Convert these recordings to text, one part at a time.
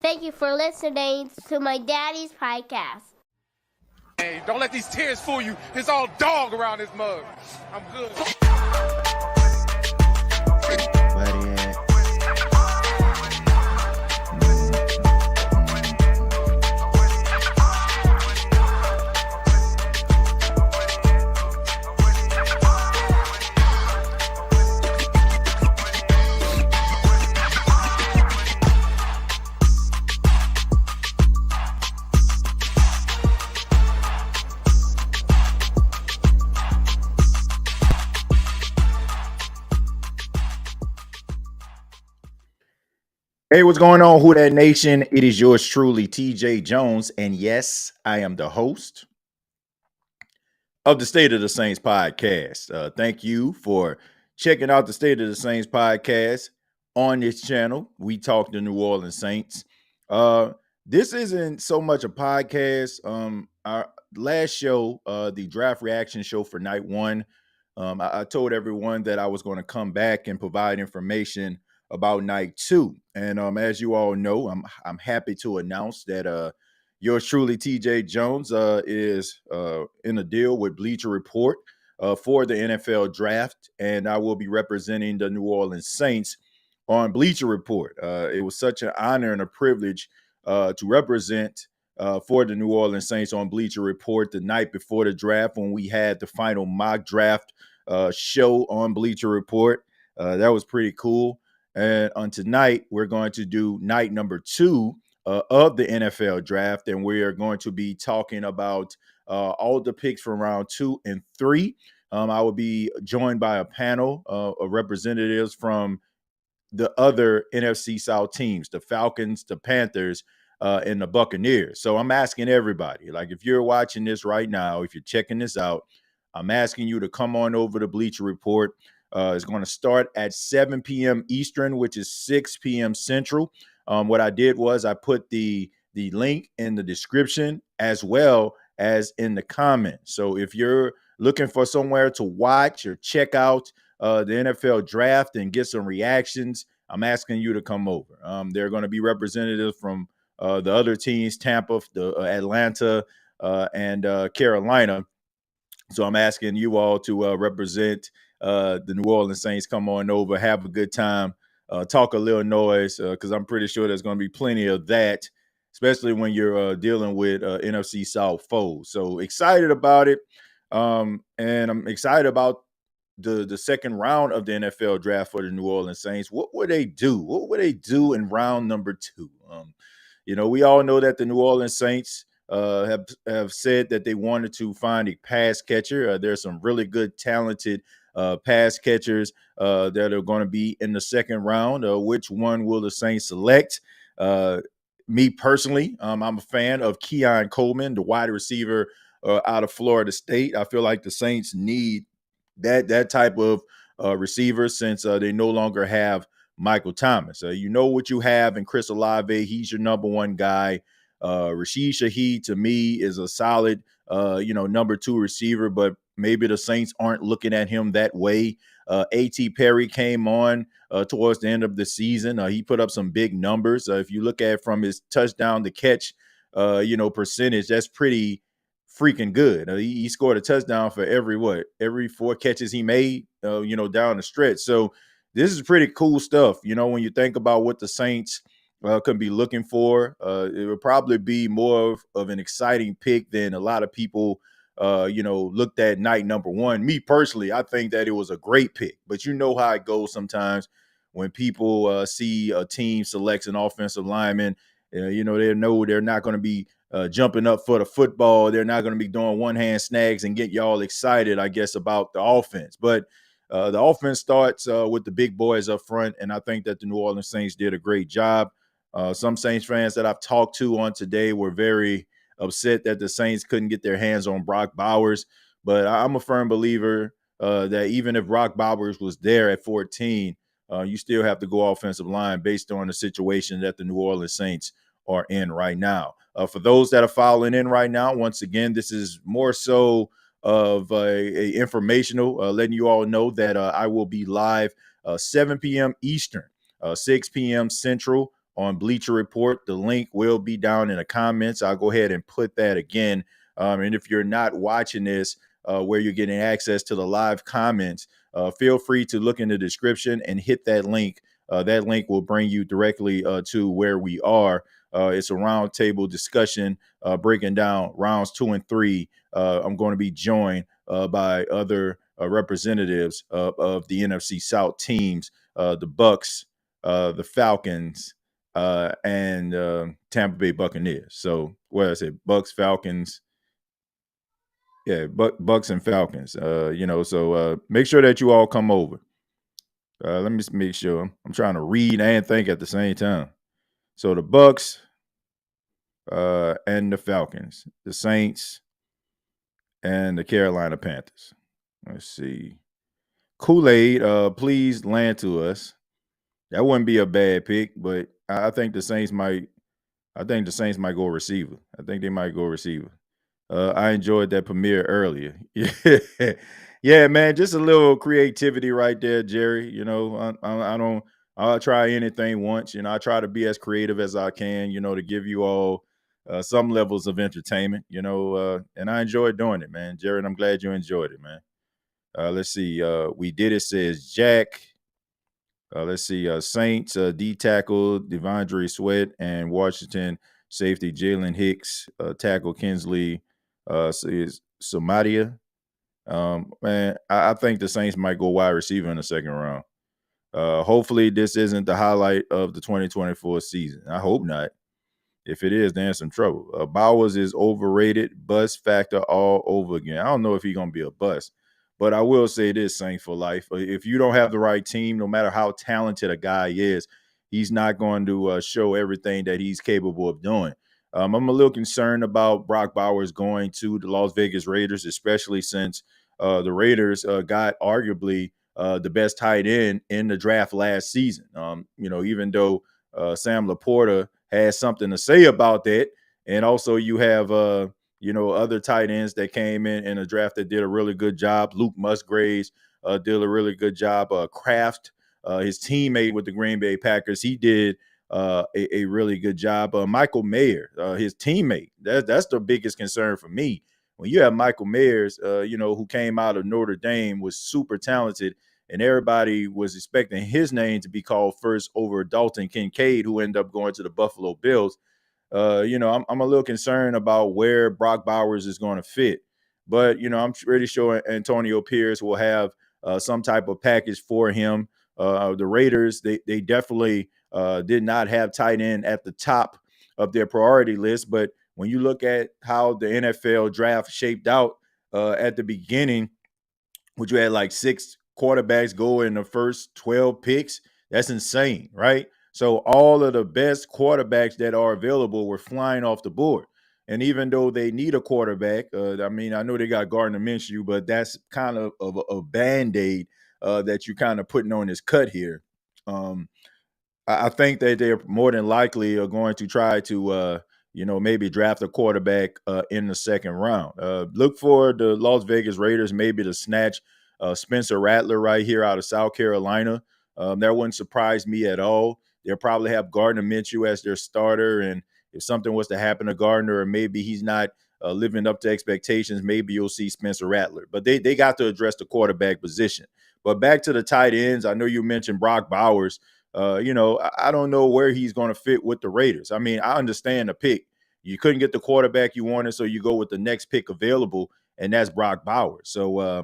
Thank you for listening to my daddy's podcast. Hey, don't let these tears fool you. It's all dog around this mug. I'm good. Hey, what's going on, Who Dat Nation? It is yours truly, TJ Jones, and yes, I am the host of the State of the Saints podcast. Thank you for checking out the State of the Saints podcast on this channel. We talk the New Orleans Saints. This isn't so much a podcast. Our last show, the draft reaction show for night one, I told everyone that I was going to come back and provide information about night two. And as you all know, I'm happy to announce that yours truly, TJ Jones, is in a deal with Bleacher Report for the NFL draft, and I will be representing the New Orleans Saints on Bleacher Report. It was such an honor and a privilege to represent for the New Orleans Saints on Bleacher Report the night before the draft when we had the final mock draft show on Bleacher Report. That was pretty cool. And on tonight, we're going to do night number two of the NFL draft, and we are going to be talking about all the picks from round 2 and 3. I will be joined by a panel of representatives from the other NFC South teams, the Falcons, the Panthers, and the Buccaneers. So I'm asking everybody, like if you're watching this right now, if you're checking this out, I'm asking you to come on over to Bleacher Report. It's going to start at 7 p.m. Eastern, which is 6 p.m. Central. What I did was I put the link in the description as well as in the comments. So if you're looking for somewhere to watch or check out the NFL draft and get some reactions, I'm asking you to come over. There are going to be representatives from the other teams, Tampa, Atlanta, and Carolina. So I'm asking you all to represent the New Orleans Saints. Come on over, have a good time, talk a little noise, because I'm pretty sure there's going to be plenty of that, especially when you're dealing with NFC South foes. So excited about it, and I'm excited about the second round of the NFL draft for the New Orleans Saints. What would they do? What would they do in round number 2? We all know that the New Orleans Saints have said that they wanted to find a pass catcher. There's some really good, talented pass catchers that are going to be in the second round. Which one will the Saints select? Me personally, I'm a fan of Keon Coleman, the wide receiver out of Florida State. I feel like the Saints need that type of receiver since they no longer have Michael Thomas. You know what you have in Chris Olave. He's your number one guy. Rashid Shaheed, to me, is a solid, number 2 receiver, but maybe the Saints aren't looking at him that way. A.T. Perry came on towards the end of the season. He put up some big numbers. If you look at from his touchdown to catch, percentage, that's pretty freaking good. He scored a touchdown for every 4 catches he made, down the stretch. So this is pretty cool stuff. When you think about what the Saints could be looking for, it would probably be more of an exciting pick than a lot of people, looked at night number 1. Me personally, I think that it was a great pick, but you know how it goes sometimes when people see a team selects an offensive lineman. They know they're not going to be jumping up for the football. They're not going to be doing one-hand snags and get y'all excited, I guess, about the offense. But the offense starts with the big boys up front, and I think that the New Orleans Saints did a great job. Some Saints fans that I've talked to on today were very upset that the Saints couldn't get their hands on Brock Bowers. But I'm a firm believer that even if Brock Bowers was there at 14, you still have to go offensive line based on the situation that the New Orleans Saints are in right now. For those that are following in right now, once again, this is more so of a informational, letting you all know that I will be live 7 p.m. Eastern, 6 p.m. Central on Bleacher Report. The link will be down in the comments. I'll go ahead and put that again. And if you're not watching this where you're getting access to the live comments, feel free to look in the description and hit that link. That link will bring you directly to where we are. It's a roundtable discussion breaking down rounds 2 and 3. I'm going to be joined by other representatives of the NFC South teams, the Bucks, the Falcons, and Tampa Bay Buccaneers. So, what I said, Bucks, Falcons. Yeah, Bucks and Falcons. So make sure that you all come over. Let me just make sure. I'm trying to read and think at the same time. So the Bucks and the Falcons, the Saints and the Carolina Panthers. Let's see. Kool-Aid, please land to us. That wouldn't be a bad pick, but I think the Saints might. I think the Saints might go receiver. I think they might go receiver. I enjoyed that premiere earlier. Yeah, man, just a little creativity right there, Jerry. I don't. I'll try anything once. I try to be as creative as I can. To give you all some levels of entertainment. And I enjoyed doing it, man. Jerry, I'm glad you enjoyed it, man. Let's see. We did it. Says Jack. Let's see. Saints D tackle Devondre Sweat and Washington safety Jalen Hicks tackle Kinsley is Samadia. Man, I think the Saints might go wide receiver in the second round. Hopefully, this isn't the highlight of the 2024 season. I hope not. If it is, then some trouble. Bowers is overrated. Bust factor all over again. I don't know if he's going to be a bust. But I will say this, Saints for life. If you don't have the right team, no matter how talented a guy is, he's not going to show everything that he's capable of doing. I'm a little concerned about Brock Bowers going to the Las Vegas Raiders, especially since the Raiders got arguably the best tight end in the draft last season. Even though Sam Laporta has something to say about that, and also you have other tight ends that came in a draft that did a really good job. Luke Musgraves did a really good job. Kraft, his teammate with the Green Bay Packers, he did a really good job. Michael Mayer, his teammate, that's the biggest concern for me. When you have Michael Mayers, who came out of Notre Dame, was super talented, and everybody was expecting his name to be called first over Dalton Kincaid, who ended up going to the Buffalo Bills. I'm a little concerned about where Brock Bowers is going to fit. But, I'm pretty sure Antonio Pierce will have some type of package for him. The Raiders, they definitely did not have tight end at the top of their priority list. But when you look at how the NFL draft shaped out at the beginning, which you had like 6 quarterbacks go in the first 12 picks, that's insane, right? So all of the best quarterbacks that are available were flying off the board. And even though they need a quarterback, I know they got Gardner Minshew, but that's kind of a Band-Aid that you're kind of putting on his cut here. I think that they're more than likely are going to try to, maybe draft a quarterback in the second round. Look for the Las Vegas Raiders maybe to snatch Spencer Rattler right here out of South Carolina. That wouldn't surprise me at all. They'll probably have Gardner Minshew as their starter, and if something was to happen to Gardner, or maybe he's not living up to expectations, maybe you'll see Spencer Rattler. But they got to address the quarterback position. But back to the tight ends, I know you mentioned Brock Bowers. I don't know where he's going to fit with the Raiders. I understand the pick. You couldn't get the quarterback you wanted, so you go with the next pick available, and that's Brock Bowers. So,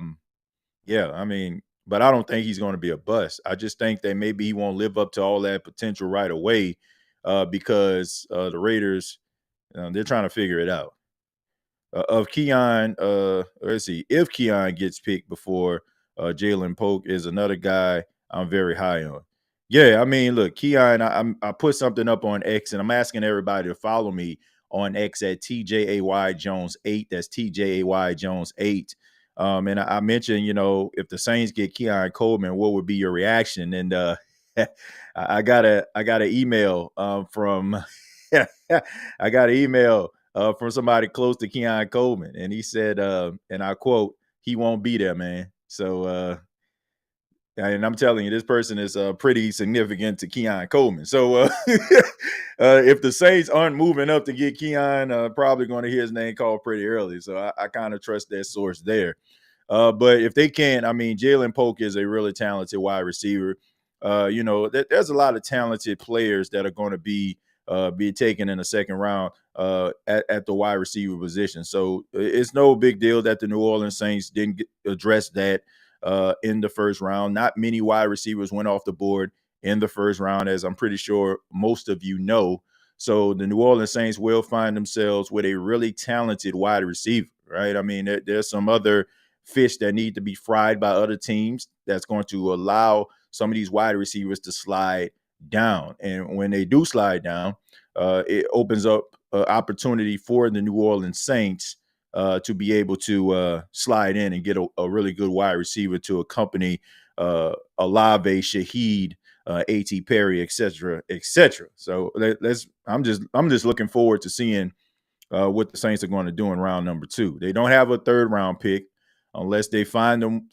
but I don't think he's going to be a bust. I just think that maybe he won't live up to all that potential right away because the Raiders, they're trying to figure it out. Of Keon, let's see, if Keon gets picked before Jalen Polk is another guy I'm very high on. Yeah, look, Keon, I put something up on X, and I'm asking everybody to follow me on X at TJAY Jones 8. That's TJAY Jones 8. And I mentioned, if the Saints get Keon Coleman, what would be your reaction? And I got an email from I got an email from somebody close to Keon Coleman, and he said, and I quote, "He won't be there, man." So And I'm telling you, this person is pretty significant to Keon Coleman. So if the Saints aren't moving up to get Keon, probably going to hear his name called pretty early. So I kind of trust that source there. But if they can, I mean, Jalen Polk is a really talented wide receiver. There's a lot of talented players that are going to be taken in the second round at the wide receiver position. So it's no big deal that the New Orleans Saints didn't address that in the first round. Not many wide receivers went off the board in the first round, as I'm pretty sure most of you know. So the New Orleans Saints will find themselves with a really talented wide receiver, right? I mean, there's some other fish that need to be fried by other teams that's going to allow some of these wide receivers to slide down. And when they do slide down, it opens up opportunity for the New Orleans Saints to be able to slide in and get a really good wide receiver to accompany Olave, Shaheed, A.T. Perry, et cetera, et cetera. So I'm just looking forward to seeing what the Saints are going to do in round number 2. They don't have a third round pick unless they find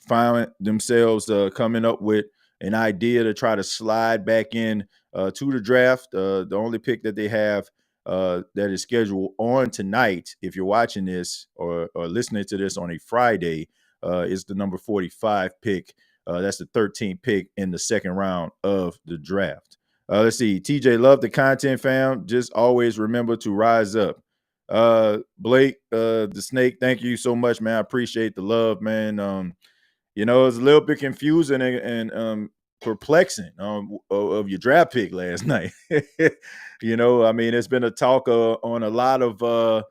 themselves coming up with an idea to try to slide back in to the draft. The only pick that they have that is scheduled on tonight, if you're watching this or listening to this on a Friday, is the number 45 pick. That's the 13th pick in the second round of the draft. Let's see. TJ, love the content, fam. Just always remember to rise up. Blake, the snake, thank you so much, man. I appreciate the love, man. It's a little bit confusing and perplexing of your draft pick last night. I mean, it's been a talk on a lot of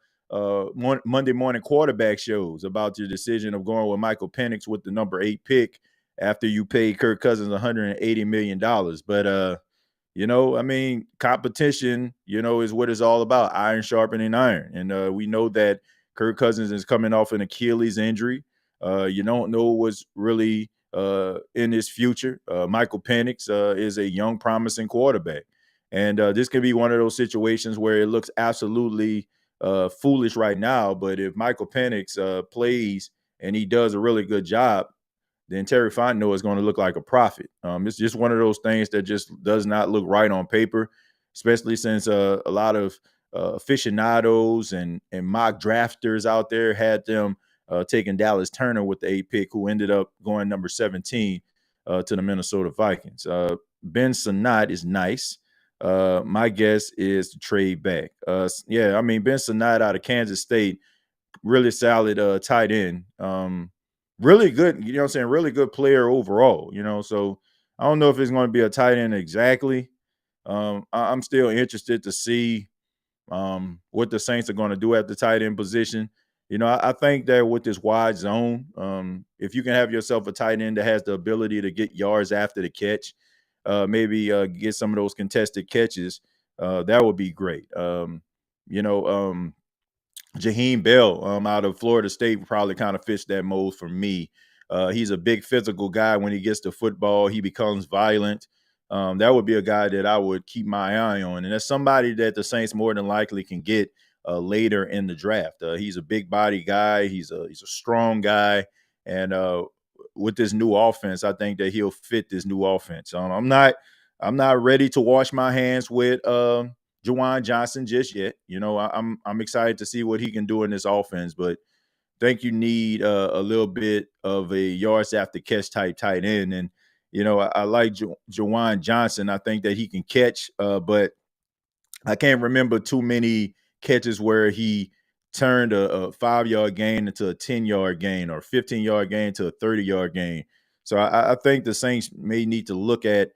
Monday morning quarterback shows about your decision of going with Michael Penix with the number 8 pick after you paid Kirk Cousins $180 million. But I mean, competition, is what it's all about. Iron sharpening iron. And we know that Kirk Cousins is coming off an Achilles injury. You don't know what's really in his future. Michael Penix is a young, promising quarterback. And this can be one of those situations where it looks absolutely foolish right now. But if Michael Penix plays and he does a really good job, then Terry Fontenot is going to look like a prophet. It's just one of those things that just does not look right on paper, especially since a lot of aficionados and mock drafters out there had them taking Dallas Turner with the 8 pick, who ended up going number 17 to the Minnesota Vikings. Ben Sinnott is nice. My guess is to trade back. I mean, Ben Sinnott out of Kansas State, really solid tight end. Really good, really good player overall, so I don't know if it's going to be a tight end exactly. I'm still interested to see what the Saints are going to do at the tight end position. I think that with this wide zone, if you can have yourself a tight end that has the ability to get yards after the catch, maybe get some of those contested catches, that would be great. Jaheim Bell out of Florida State probably kind of fits that mold for me. He's a big physical guy. When he gets to football, he becomes violent. That would be a guy that I would keep my eye on. And that's somebody that the Saints more than likely can get later in the draft. He's a big body guy. He's a strong guy. And with this new offense, I think that he'll fit this new offense. I'm not ready to wash my hands with Juwan Johnson just yet. I'm excited to see what he can do in this offense, but I think you need a little bit of a yards after catch type tight end. And, I like Juwan Johnson. I think that he can catch, but I can't remember too many catches where he turned a 5-yard gain into a 10-yard gain or 15-yard gain to a 30-yard gain. So I think the Saints may need to look at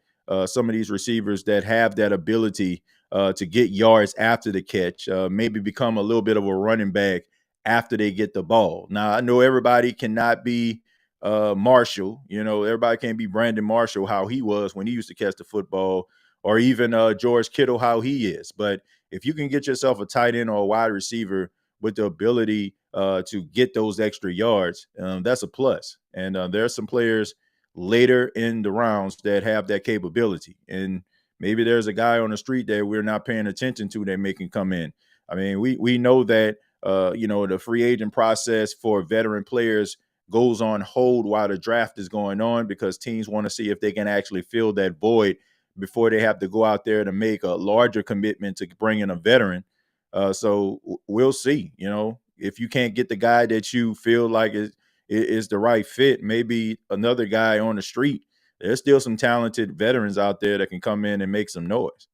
some of these receivers that have that ability to get yards after the catch, maybe become a little bit of a running back after they get the ball. Now, I know everybody cannot be Marshall. Everybody can't be Brandon Marshall, how he was when he used to catch the football, or even George Kittle, how he is. But if you can get yourself a tight end or a wide receiver with the ability to get those extra yards, that's a plus. And there are some players later in the rounds that have that capability. And maybe there's a guy on the street that we're not paying attention to that may can come in. I mean, we know that, the free agent process for veteran players goes on hold while the draft is going on because teams want to see if they can actually fill that void before they have to go out there to make a larger commitment to bring in a veteran. So we'll see. If you can't get the guy that you feel like is the right fit, maybe another guy on the street. There's still some talented veterans out there that can come in and make some noise.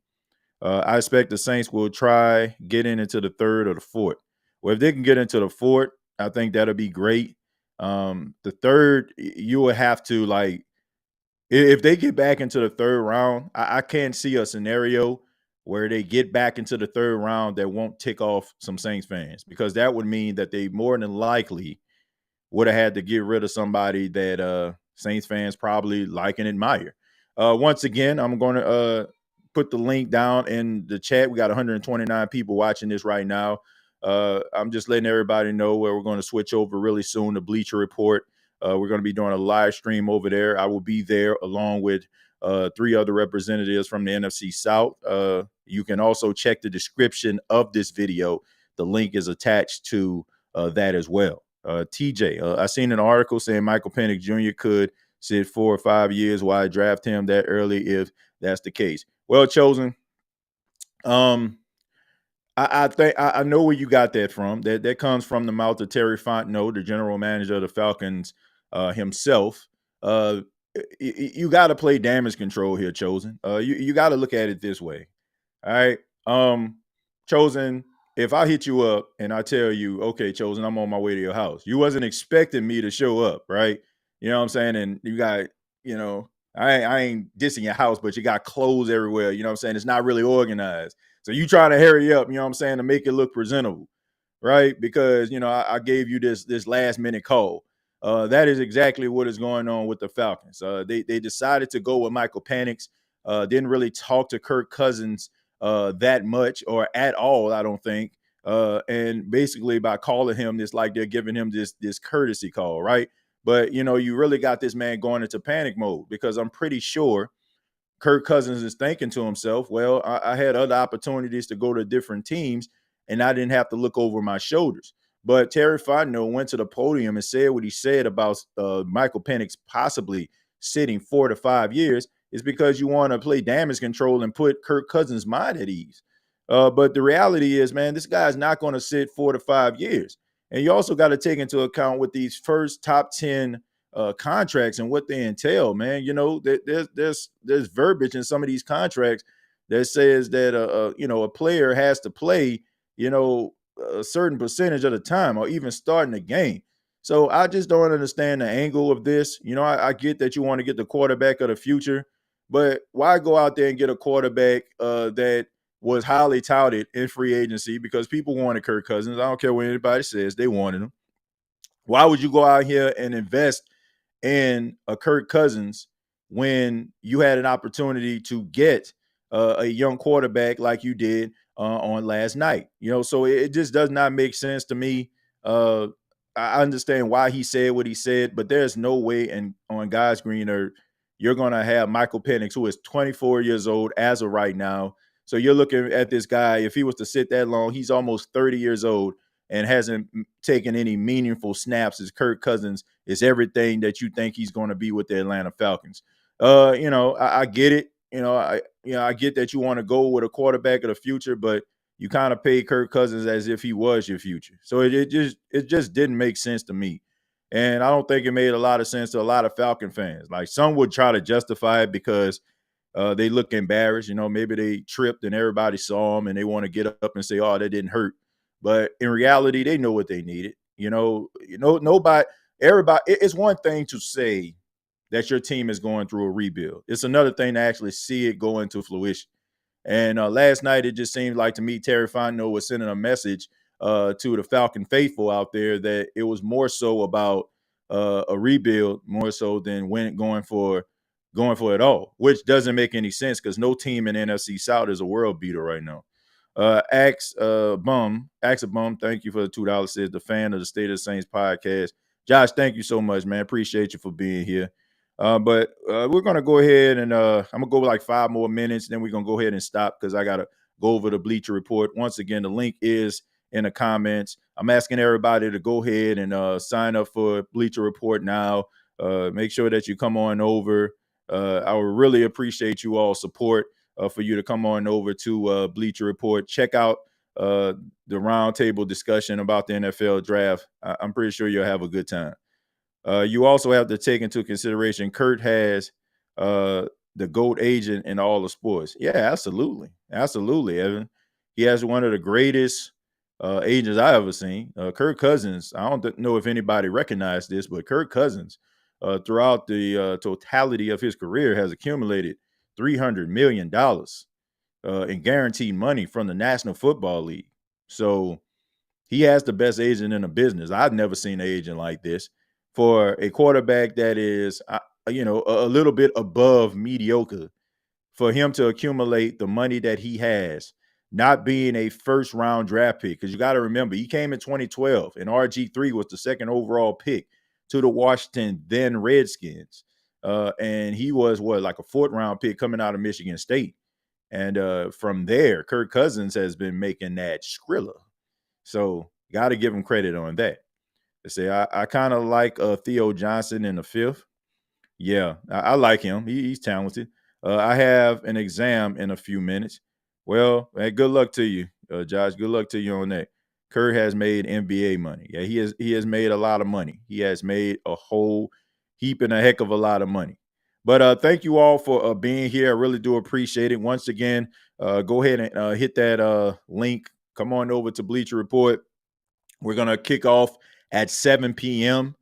I expect the Saints will try getting into the third or the fourth. Well, if they can get into the fourth, I think that'll be great. The third, you will have to if they get back into the third round, I can't see a scenario where they get back into the third round that won't tick off some Saints fans, because that would mean that they more than likely would have had to get rid of somebody that Saints fans probably like and admire. Once again, I'm going to put the link down in the chat. We got 129 people watching this right now. I'm just letting everybody know where we're going to switch over really soon to Bleacher Report. We're going to be doing a live stream over there. I will be there along with 3 other representatives from the NFC South. You can also check the description of this video. The link is attached to that as well. TJ, I seen an article saying Michael Penix Jr. could sit 4 or 5 years. Why draft him that early if that's the case? Well, Chosen, I think I know where you got that from. That comes from the mouth of Terry Fontenot, the general manager of the Falcons himself. You got to play damage control here, Chosen. You got to look at it this way. All right. Chosen, if I hit you up and I tell you, okay, Chosen, I'm on my way to your house, you wasn't expecting me to show up, right? You know what I'm saying? And you got, I ain't dissing your house, but you got clothes everywhere. You know what I'm saying? It's not really organized. So you trying to hurry up, you know what I'm saying, to make it look presentable, right? Because, I gave you this last minute call. That is exactly what is going on with the Falcons. They decided to go with Michael Penix. Didn't really talk to Kirk Cousins that much or at all, I don't think. And basically by calling him, it's like they're giving him this courtesy call, right? But, you really got this man going into panic mode, because I'm pretty sure Kirk Cousins is thinking to himself, well, I had other opportunities to go to different teams and I didn't have to look over my shoulders. But Terry Fontenot went to the podium and said what he said about Michael Penix possibly sitting 4 to 5 years is because you want to play damage control and put Kirk Cousins' mind at ease. But the reality is, man, this guy's not going to sit 4 to 5 years. And you also got to take into account with these first top 10 contracts and what they entail, man. There's verbiage in some of these contracts that says that a player has to play, a certain percentage of the time or even starting the game. So I just don't understand the angle of this. I get that you want to get the quarterback of the future, but why go out there and get a quarterback that was highly touted in free agency because people wanted Kirk Cousins? I don't care what anybody says, they wanted him. Why would you go out here and invest in a Kirk Cousins when you had an opportunity to get a young quarterback like you did on last night? So it just does not make sense to me. I understand why he said what he said, but there's no way on God's green earth you're going to have Michael Penix, who is 24 years old as of right now. So you're looking at this guy, if he was to sit that long, he's almost 30 years old and hasn't taken any meaningful snaps as Kirk Cousins is everything that you think he's going to be with the Atlanta Falcons. I get it. I get that you want to go with a quarterback of the future, but you kind of pay Kirk Cousins as if he was your future. So it just didn't make sense to me. And I don't think it made a lot of sense to a lot of Falcon fans. Like, some would try to justify it because they look embarrassed. Maybe they tripped and everybody saw them and they want to get up and say, oh, that didn't hurt. But in reality, they know what they needed. Everybody. It's one thing to say that your team is going through a rebuild. It's another thing to actually see it go into fruition. And last night, it just seemed like to me, Terry Fontenot was sending a message to the Falcon faithful out there that it was more so about a rebuild, more so than going for it all, which doesn't make any sense because no team in NFC South is a world beater right now. Axe a Bum, thank you for the $2. Says the fan of the State of the Saints podcast. Josh, thank you so much, man. Appreciate you for being here. But we're gonna go ahead and I'm gonna go like 5 more minutes, then we're gonna go ahead and stop because I gotta go over the Bleacher Report. Once again, the link is in the comments. I'm asking everybody to go ahead and sign up for Bleacher Report now. Make sure that you come on over. I would really appreciate you all support for you to come on over to Bleacher Report. Check out the roundtable discussion about the NFL draft. I'm pretty sure you'll have a good time. You also have to take into consideration Kurt has the GOAT agent in all the sports. Yeah, absolutely. Absolutely, Evan. He has one of the greatest agents I ever seen. Kirk Cousins, I don't know if anybody recognized this, but Kirk Cousins, throughout the totality of his career, has accumulated $300 million in guaranteed money from the National Football League. So he has the best agent in the business. I've never seen an agent like this for a quarterback that is, a little bit above mediocre. For him to accumulate the money that he has, not being a first round draft pick, because you got to remember, he came in 2012 and RG3 was the second overall pick to the Washington then Redskins. And he was like a fourth round pick coming out of Michigan State. And from there, Kirk Cousins has been making that Skrilla. So got to give him credit on that. They say I kind of like Theo Johnson in the fifth. Yeah, I like him. He's talented. I have an exam in a few minutes. Well, man, good luck to you, Josh. Good luck to you on that. Kurt has made NBA money. Yeah, he has made a lot of money. He has made a whole heap and a heck of a lot of money. But thank you all for being here. I really do appreciate it. Once again, go ahead and hit that link. Come on over to Bleacher Report. We're going to kick off at 7 p.m.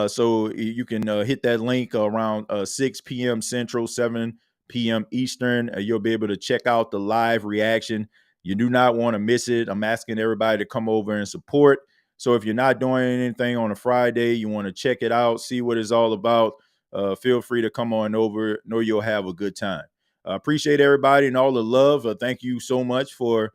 So you can hit that link around 6 p.m. Central, 7 p.m. Eastern. You'll be able to check out the live reaction. You do not want to miss it. I'm asking everybody to come over and support. So if you're not doing anything on a Friday, you want to check it out, see what it's all about, feel free to come on over. Know you'll have a good time. Appreciate everybody and all the love. Thank you so much for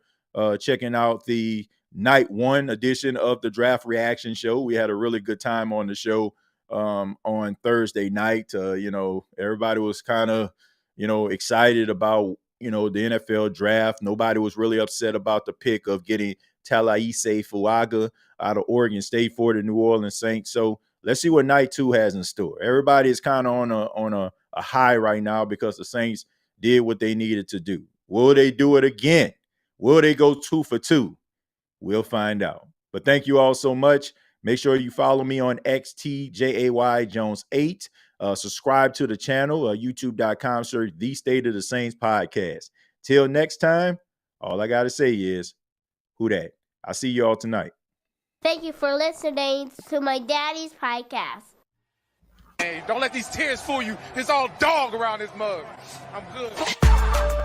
checking out the night one edition of the Draft Reaction Show. We had a really good time on the show on Thursday night. Everybody was kind of, excited about, the NFL draft. Nobody was really upset about the pick of getting Talaise Fuaga out of Oregon State for the New Orleans Saints. So let's see what night two has in store. Everybody is kind of on a high right now because the Saints did what they needed to do. Will they do it again? Will they go 2 for 2? We'll find out. But thank you all so much. Make sure you follow me on XTJAY Jones 8. Subscribe to the channel, youtube.com, search The State of the Saints podcast. Till next time, all I got to say is, who dat? I'll see you all tonight. Thank you for listening to my daddy's podcast. Hey, don't let these tears fool you. It's all dog around this mug. I'm good.